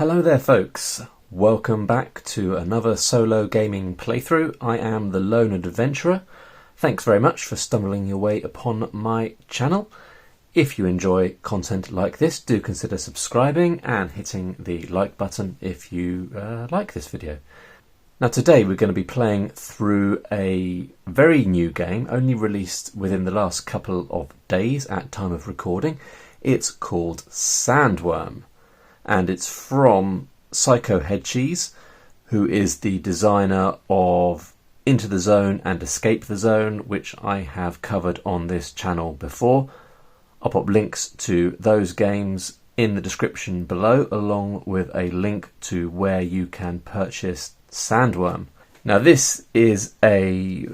Hello there folks, welcome back to another solo gaming playthrough. I am the Lone Adventurer. Thanks very much for stumbling your way upon my channel. If you enjoy content like this, do consider subscribing and hitting the like button if you like this video. Now today we're going to be playing through a very new game, only released within the last couple of days at time of recording. It's called Sandworm. And it's from Psycho Headcheese, who is the designer of Into the Zone and Escape the Zone, which I have covered on this channel before. I'll pop links to those games in the description below, along with a link to where you can purchase Sandworm. Now this is a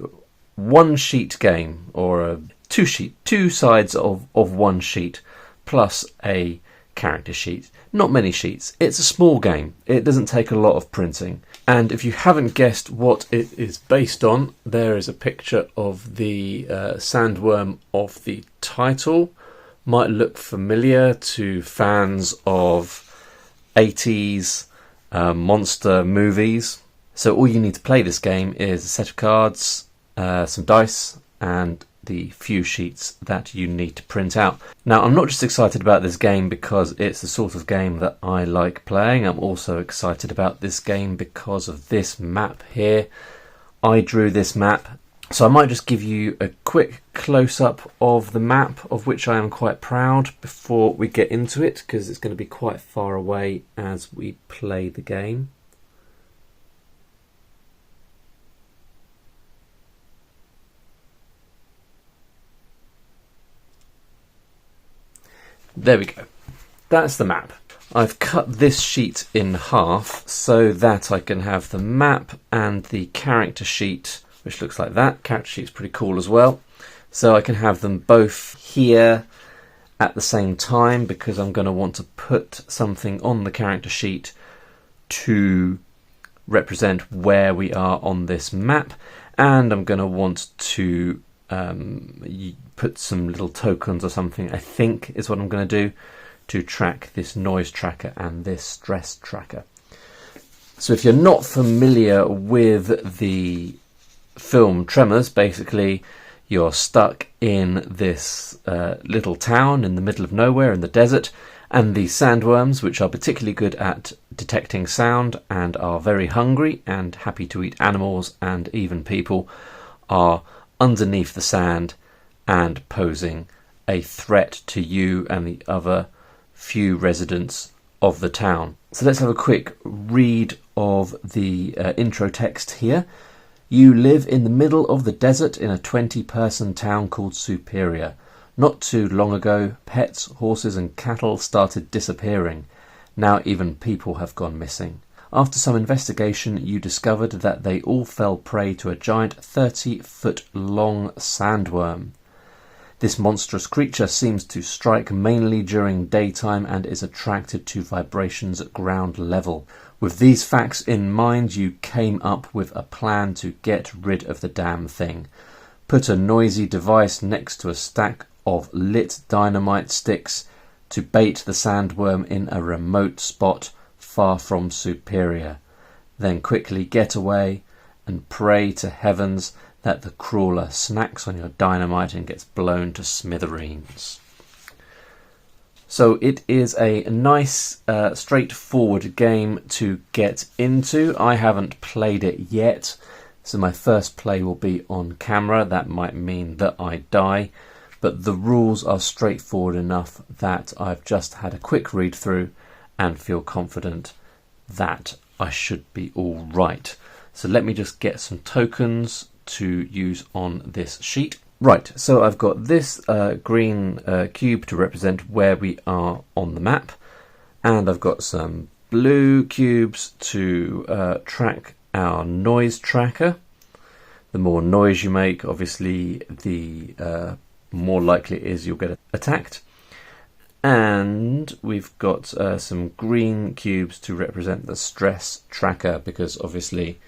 one-sheet game, or a two sides of one sheet, plus a character sheet. Not many sheets. It's a small game. It doesn't take a lot of printing. And if you haven't guessed what it is based on, there is a picture of the sandworm of the title. Might look familiar to fans of 80s monster movies. So all you need to play this game is a set of cards, some dice, and the few sheets that you need to print out. Now I'm not just excited about this game because it's the sort of game that I like playing. I'm also excited about this game because of this map here. I drew this map, so I might just give you a quick close-up of the map, of which I am quite proud, before we get into it, because it's going to be quite far away as we play the game. There we go. That's the map. I've cut this sheet in half so that I can have the map and the character sheet, which looks like that. Character sheet's pretty cool as well. So I can have them both here at the same time, because I'm going to want to put something on the character sheet to represent where we are on this map, and I'm going to want to put some little tokens or something, I think is what I'm going to do, to track this noise tracker and this stress tracker. So if you're not familiar with the film Tremors, basically you're stuck in this little town in the middle of nowhere in the desert, and the sandworms, which are particularly good at detecting sound and are very hungry and happy to eat animals and even people, are underneath the sand and posing a threat to you and the other few residents of the town. So let's have a quick read of the intro text here. You live in the middle of the desert in a 20-person town called Superior. Not too long ago, pets, horses and cattle started disappearing. Now even people have gone missing. After some investigation, you discovered that they all fell prey to a giant 30-foot-long sandworm. This monstrous creature seems to strike mainly during daytime and is attracted to vibrations at ground level. With these facts in mind, you came up with a plan to get rid of the damn thing. Put a noisy device next to a stack of lit dynamite sticks to bait the sandworm in a remote spot far from Superior. Then quickly get away and pray to heavens that the crawler snacks on your dynamite and gets blown to smithereens. So it is a nice, straightforward game to get into. I haven't played it yet, so my first play will be on camera. That might mean that I die, but the rules are straightforward enough that I've just had a quick read through and feel confident that I should be all right. So let me just get some tokens to use on this sheet. Right, so I've got this green cube to represent where we are on the map, and I've got some blue cubes to track our noise tracker. The more noise you make, obviously, the more likely it is you'll get attacked. And we've got some green cubes to represent the stress tracker, because obviously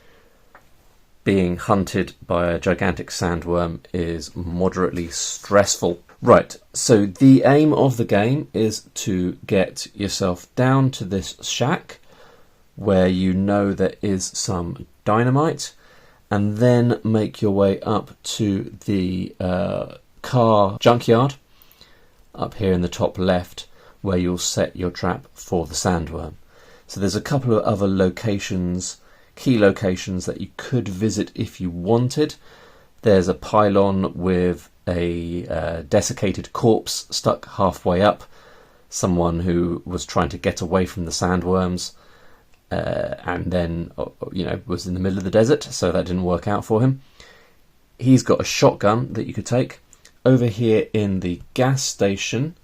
being hunted by a gigantic sandworm is moderately stressful. Right, so the aim of the game is to get yourself down to this shack where you know there is some dynamite, and then make your way up to the car junkyard up here in the top left, where you'll set your trap for the sandworm. So there's a couple of other locations, key locations, that you could visit if you wanted. There's a pylon with a desiccated corpse stuck halfway up, someone who was trying to get away from the sandworms, and then was in the middle of the desert, so that didn't work out for him. He's got a shotgun that you could take. Over here in the gas station,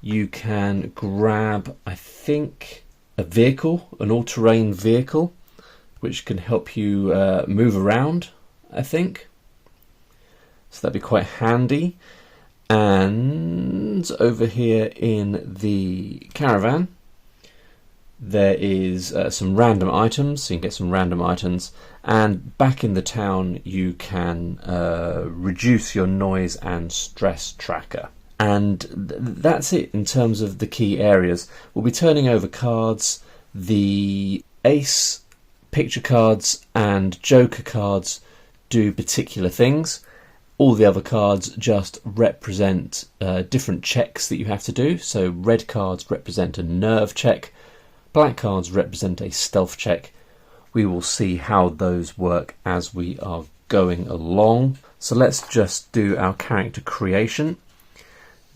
you can grab, I think, a vehicle, an all-terrain vehicle, which can help you move around, I think. So that'd be quite handy. And over here in the caravan, there is some random items, so you can get some random items. And back in the town, you can reduce your noise and stress tracker. And that's it in terms of the key areas. We'll be turning over cards. The ace, picture cards and joker cards do particular things. All the other cards just represent different checks that you have to do. So red cards represent a nerve check, black cards represent a stealth check. We will see how those work as we are going along. So let's just do our character creation.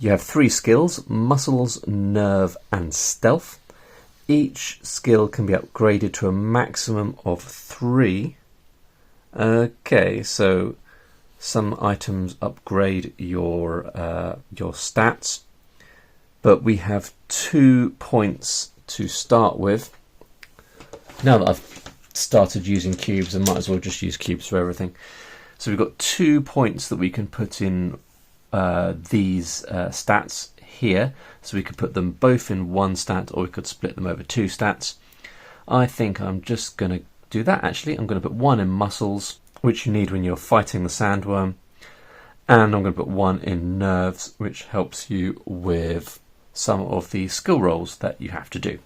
You have 3 skills: muscles, nerve and stealth. Each skill can be upgraded to a maximum of 3. Okay, so some items upgrade your stats, but we have 2 points to start with. Now that I've started using cubes, I might as well just use cubes for everything. So we've got 2 points that we can put in these stats here, so we could put them both in 1 stat, or we could split them over 2 stats. I think I'm just going to do that actually. I'm going to put 1 in muscles, which you need when you're fighting the sandworm, and I'm going to put 1 in nerves, which helps you with some of the skill rolls that you have to do.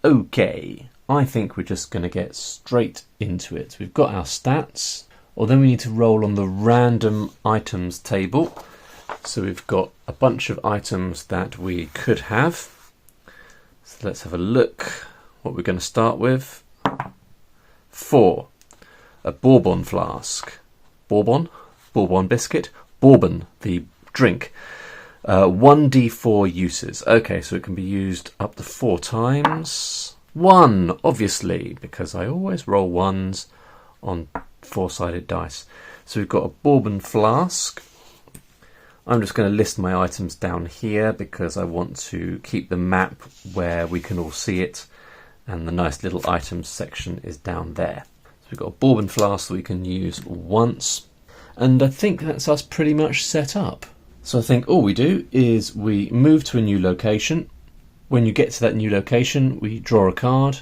Okay, I think we're just going to get straight into it. We've got our stats, or then we need to roll on the random items table. So we've got a bunch of items that we could have. So let's have a look what we're going to start with. 4. A bourbon flask. Bourbon? Bourbon biscuit? Bourbon, the drink. 1d4 uses. Okay, so it can be used up to 4 times. 1, obviously, because I always roll 1s on 4-sided dice. So we've got a bourbon flask. I'm just going to list my items down here because I want to keep the map where we can all see it, and the nice little items section is down there. So we've got a bourbon flask that we can use once, and I think that's us pretty much set up. So I think all we do is we move to a new location. When you get to that new location, we draw a card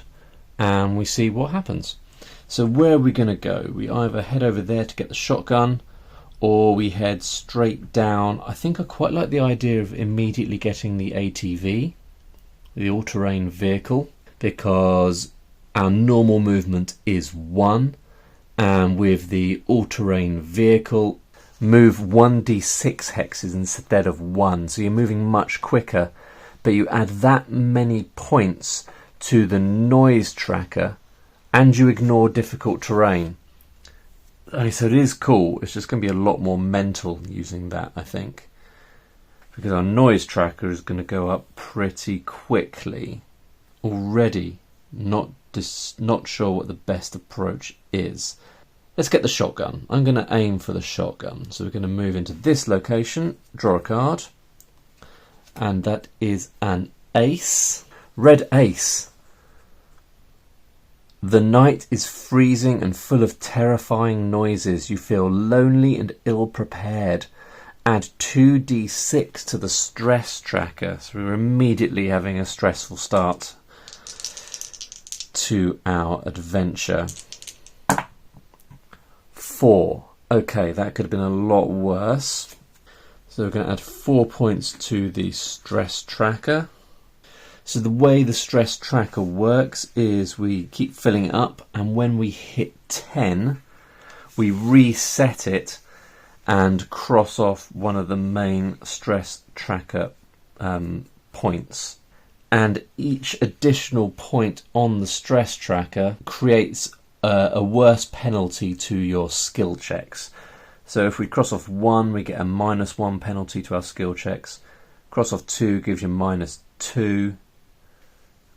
and we see what happens. So where are we going to go? We either head over there to get the shotgun, or we head straight down. I think I quite like the idea of immediately getting the ATV, the all-terrain vehicle, because our normal movement is 1, and with the all-terrain vehicle, move 1d6 hexes instead of 1, so you're moving much quicker, but you add that many points to the noise tracker and you ignore difficult terrain. So it is cool. It's just going to be a lot more mental using that, I think, because our noise tracker is going to go up pretty quickly. Already not sure what the best approach is. Let's get the shotgun. I'm going to aim for the shotgun. So we're going to move into this location, draw a card, and that is an ace. Red ace. The night is freezing and full of terrifying noises. You feel lonely and ill-prepared. Add 2d6 to the stress tracker. So we're immediately having a stressful start to our adventure. 4. Okay, that could have been a lot worse. So we're going to add 4 points to the stress tracker. So the way the stress tracker works is we keep filling it up, and when we hit 10, we reset it and cross off one of the main stress tracker points. And each additional point on the stress tracker creates a worse penalty to your skill checks. So if we cross off 1, we get a -1 penalty to our skill checks. Cross off 2 gives you -2.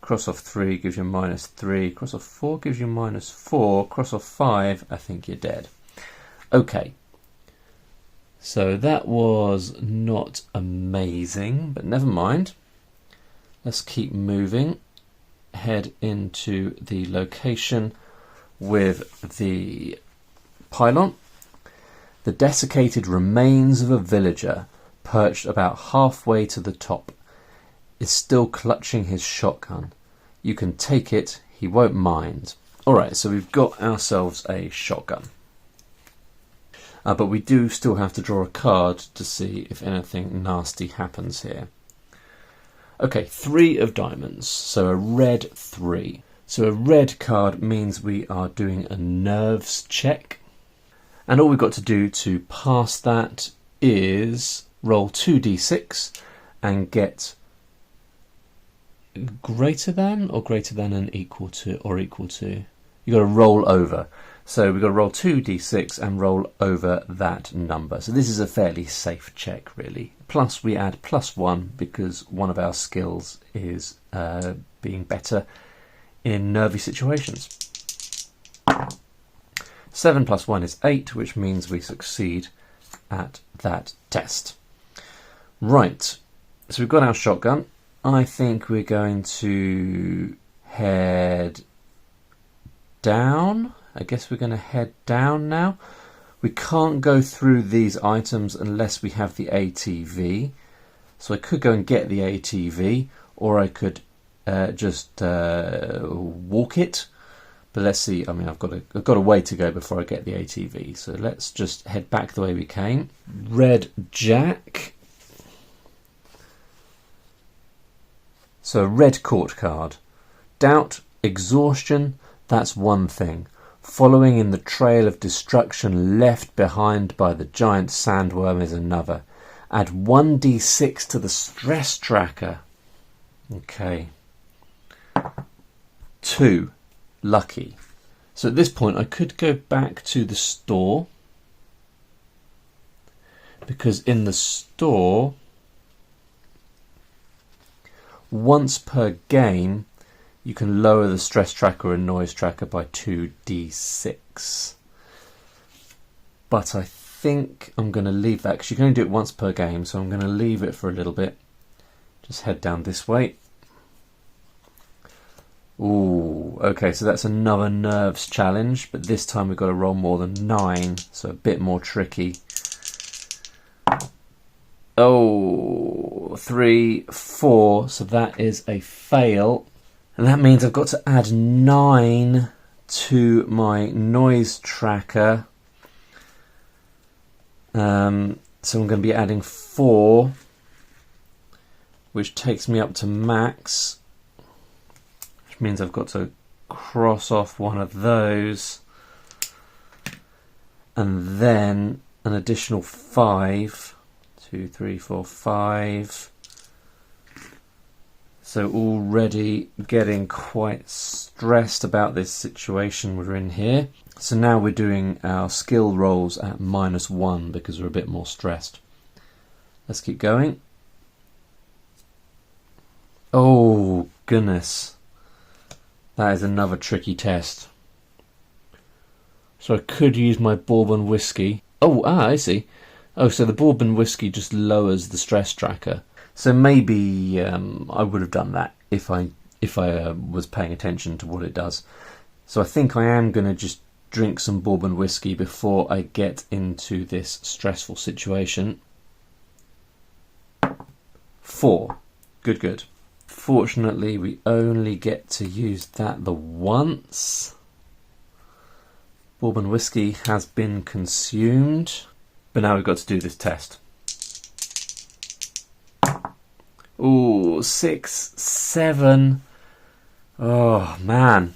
Cross off 3 gives you -3. Cross off 4 gives you -4. Cross off 5, I think you're dead. Okay. So that was not amazing, but never mind. Let's keep moving. Head into the location with the pylon. The desiccated remains of a villager, perched about halfway to the top, is still clutching his shotgun. You can take it, he won't mind. Alright, so we've got ourselves a shotgun. But we do still have to draw a card to see if anything nasty happens here. Okay, 3 of diamonds, so a red 3. So a red card means we are doing a nerves check. And all we've got to do to pass that is roll 2d6 and get greater than and equal to, or equal to. You've got to roll over. So we've got to roll 2d6 and roll over that number. So this is a fairly safe check, really. Plus we add +1 because one of our skills is being better in nervy situations. 7 + 1 is 8, which means we succeed at that test. Right, so we've got our shotgun. I think we're going to head down. I guess we're going to head down now. We can't go through these items unless we have the ATV. So I could go and get the ATV, or I could just walk it. But let's see. I mean, I've got a way to go before I get the ATV. So let's just head back the way we came. Red Jack. So a red court card. Doubt, exhaustion, that's one thing. Following in the trail of destruction left behind by the giant sandworm is another. Add 1d6 to the stress tracker. Okay. 2. Lucky. So at this point I could go back to the store, because in the store, once per game, you can lower the stress tracker and noise tracker by 2d6. But I think I'm going to leave that, because you can only do it once per game, so I'm going to leave it for a little bit. Just head down this way. Ooh, okay, so that's another nerves challenge, but this time we've got to roll more than 9, so a bit more tricky. Oh, 3, 4, so that is a fail. And that means I've got to add 9 to my noise tracker. So I'm going to be adding 4, which takes me up to max. Which means I've got to cross off one of those. And then an additional 5. 2, 3, 4, 5. So already getting quite stressed about this situation we're in here. So now we're doing our skill rolls at -1 because we're a bit more stressed. Let's keep going. Oh goodness. That is another tricky test. So I could use my bourbon whiskey. I see. Oh, so the bourbon whiskey just lowers the stress tracker. So maybe I would have done that if I was paying attention to what it does. So I think I am going to just drink some bourbon whiskey before I get into this stressful situation. 4. Good, good. Fortunately, we only get to use that the once. Bourbon whiskey has been consumed. But now we've got to do this test. Ooh, 6, 7. Oh, man.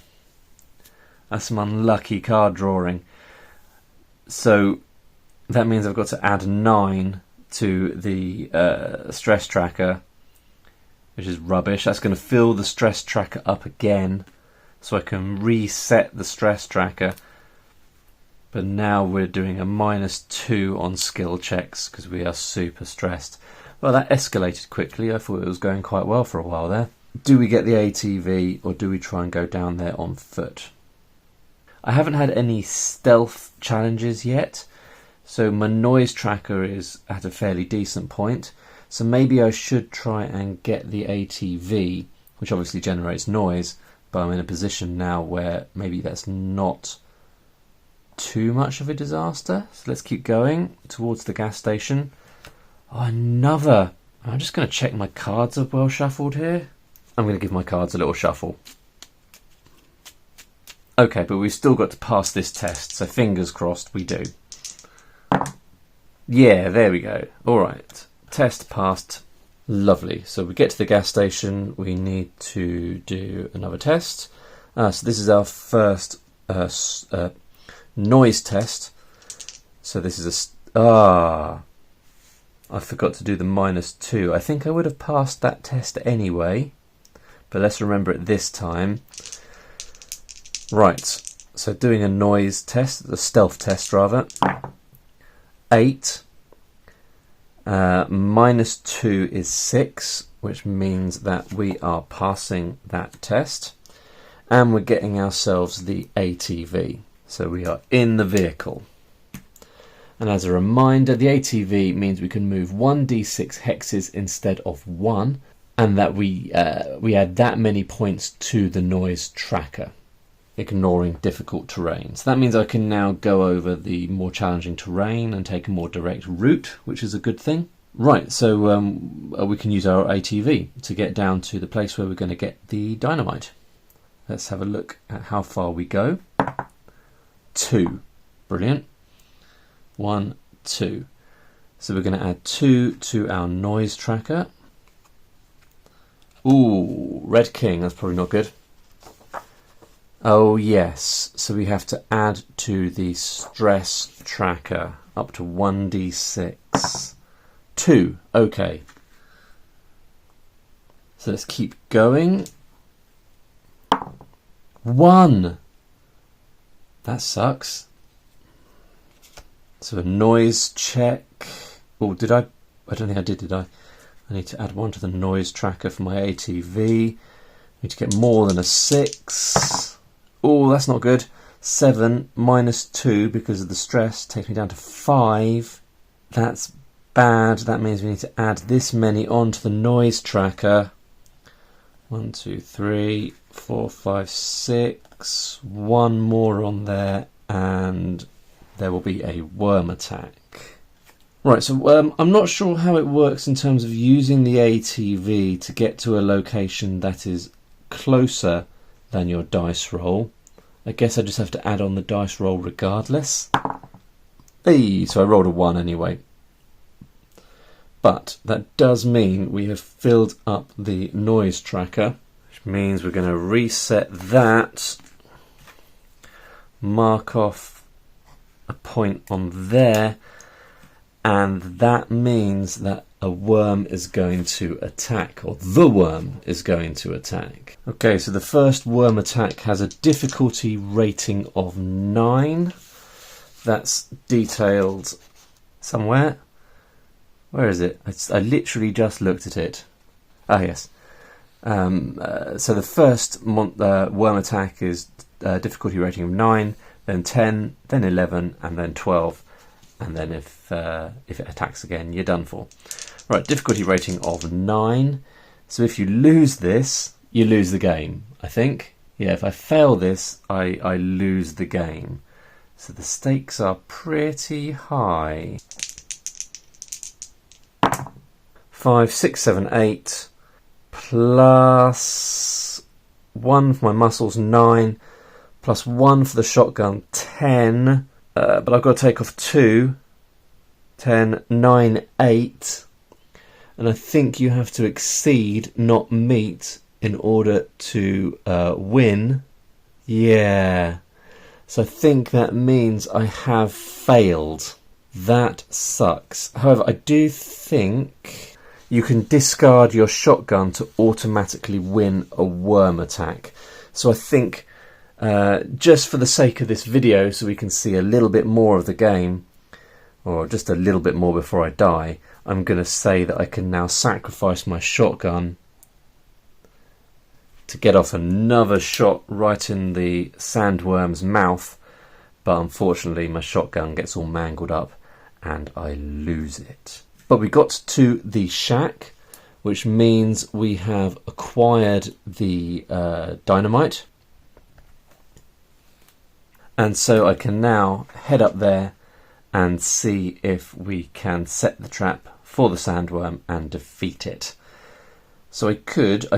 That's some unlucky card drawing. So that means I've got to add 9 to the stress tracker, which is rubbish. That's going to fill the stress tracker up again, so I can reset the stress tracker. But now we're doing a -2 on skill checks because we are super stressed. Well, that escalated quickly. I thought it was going quite well for a while there. Do we get the ATV or do we try and go down there on foot? I haven't had any stealth challenges yet, so my noise tracker is at a fairly decent point. So maybe I should try and get the ATV, which obviously generates noise, but I'm in a position now where maybe that's not too much of a disaster. So let's keep going towards the gas station. Oh, another. I'm just going to check my cards are well shuffled here. I'm going to give my cards a little shuffle. Okay, but we've still got to pass this test, so fingers crossed we do. Yeah, there we go. All right, test passed. Lovely. So we get to the gas station. We need to do another test. So this is our first noise test. So this is I forgot to do the -2. I think I would have passed that test anyway, but let's remember it this time. Right, so doing a noise test, the stealth test rather. 8. -2 is 6, which means that we are passing that test. And we're getting ourselves the ATV. So we are in the vehicle. And as a reminder, the ATV means we can move 1d6 hexes instead of 1, and that we add that many points to the noise tracker, ignoring difficult terrain. So that means I can now go over the more challenging terrain and take a more direct route, which is a good thing. Right, so we can use our ATV to get down to the place where we're going to get the dynamite. Let's have a look at how far we go. 2. Brilliant. 1, 2. So we're going to add 2 to our noise tracker. Ooh, red king, that's probably not good. Oh yes, so we have to add to the stress tracker up to 1d6. 2, okay. So let's keep going. 1! That sucks. So a noise check. Oh, did I? I don't think I did I? I need to add 1 to the noise tracker for my ATV. I need to get more than a 6. Oh, that's not good. 7 -2 because of the stress takes me down to 5. That's bad. That means we need to add this many onto the noise tracker. 1, 2, 3, 4, 5, 6. 1 more on there, and there will be a worm attack. Right, so I'm not sure how it works in terms of using the ATV to get to a location that is closer than your dice roll. I guess I just have to add on the dice roll regardless. Hey, so I rolled a 1 anyway. But that does mean we have filled up the noise tracker, which means we're going to reset that, mark off a point on there, and that means that a worm is going to attack, or the worm is going to attack. Okay, so the first worm attack has a difficulty rating of 9. That's detailed somewhere. Where is it? I literally just looked at it. Ah, yes. So the first worm attack is difficulty rating of 9, then 10, then 11, and then 12. And then if it attacks again, you're done for. Right, difficulty rating of 9. So if you lose this, you lose the game, I think. Yeah, if I fail this, I lose the game. So the stakes are pretty high. 5, 6, 7, 8, plus 1 for my muscles, 9, plus 1 for the shotgun, 10. But I've got to take off 2, 10, 9, 8. and I think you have to exceed, not meet, in order to win. Yeah. So I think that means I have failed. That sucks. However, I do think you can discard your shotgun to automatically win a worm attack. So I think, just for the sake of this video, so we can see a little bit more of the game, or just a little bit more before I die, I'm going to say that I can now sacrifice my shotgun to get off another shot right in the sandworm's mouth, but unfortunately my shotgun gets all mangled up and I lose it. But we got to the shack, which means we have acquired the dynamite, and so I can now head up there and see if we can set the trap for the sandworm and defeat it. So I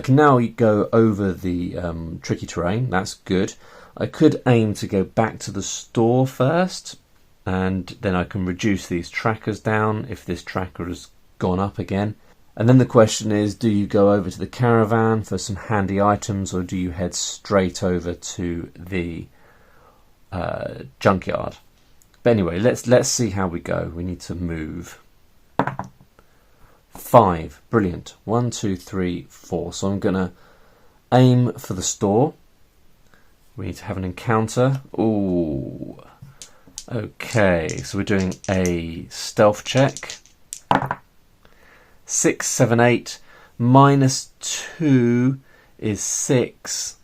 can now go over the tricky terrain. That's good. I could aim to go back to the store first, and then I can reduce these trackers down if this tracker has gone up again. And then the question is, do you go over to the caravan for some handy items, or do you head straight over to the junkyard? But anyway, let's see how we go. We need to move. 5, brilliant. 1, 2, 3, 4. So I'm gonna aim for the store. We need to have an encounter. Ooh. Okay, so we're doing a stealth check. 6, 7, 8. -2 is 6,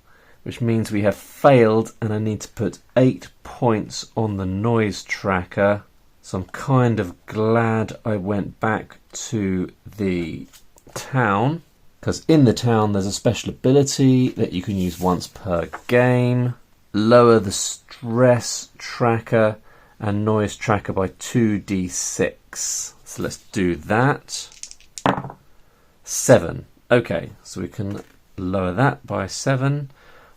which means we have failed, and I need to put 8 points on the noise tracker. So I'm kind of glad I went back to the town, because in the town there's a special ability that you can use once per game. Lower the stress tracker and noise tracker by 2d6. So let's do that. 7. Okay, so we can lower that by 7.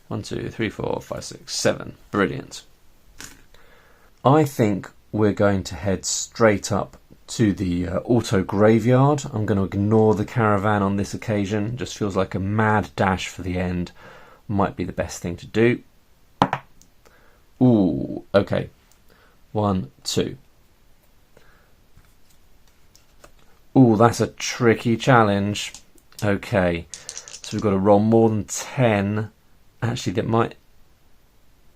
1, 2, 3, 4, 5, 6, 7. Brilliant. I think we're going to head straight up to the auto graveyard. I'm going to ignore the caravan on this occasion. Just feels like a mad dash for the end might be the best thing to do. Ooh, okay. 1, 2. Ooh, that's a tricky challenge. Okay, so we've got to roll more than 10. Actually, that might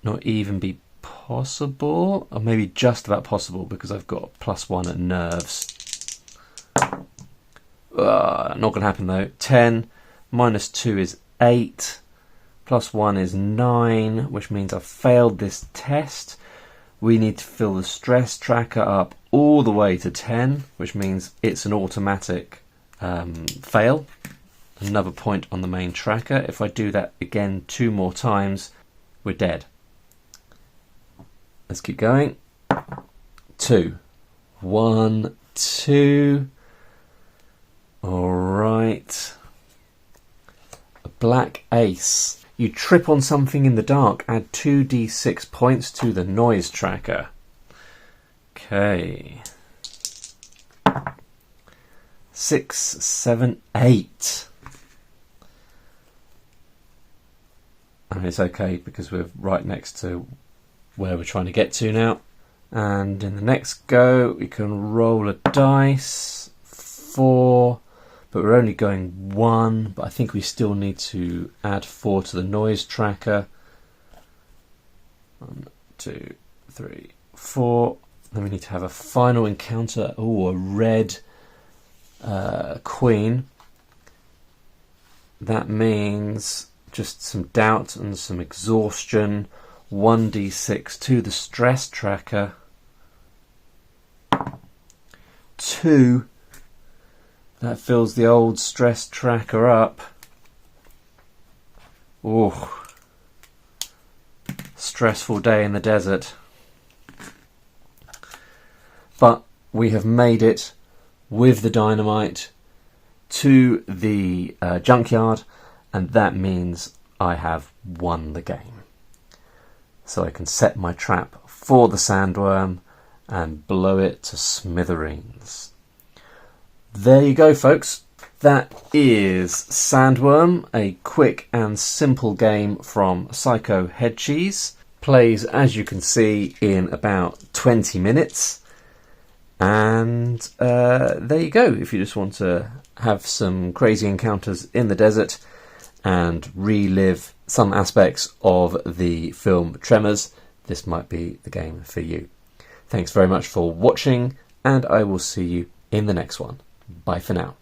not even be possible, or maybe just about possible, because I've got +1 at nerves. Not going to happen though. 10 -2 is 8, +1 is 9, which means I've failed this test. We need to fill the stress tracker up all the way to 10, which means it's an automatic fail. Another point on the main tracker. If I do that again 2 more times, we're dead. Let's keep going. 2. 1, 2. Alright. A black ace. You trip on something in the dark. Add 2d6 points to the noise tracker. Okay. 6, 7, 8. And it's okay because we're right next to where we're trying to get to now. And in the next go, we can roll a dice. 4, but we're only going 1. But I think we still need to add 4 to the noise tracker. 1, 2, 3, 4. Then we need to have a final encounter. Oh, a red queen. That means just some doubt and some exhaustion. 1d6 to the stress tracker. 2. That fills the old stress tracker up. Oh, stressful day in the desert. But we have made it with the dynamite to the junkyard, and that means I have won the game. So I can set my trap for the sandworm and blow it to smithereens. There you go, folks. that is Sandworm, a quick and simple game from Psycho Headcheese. Plays, as you can see, in about 20 minutes. And there you go. If you just want to have some crazy encounters in the desert and relive some aspects of the film Tremors, this might be the game for you. Thanks very much for watching, and I will see you in the next one. Bye for now.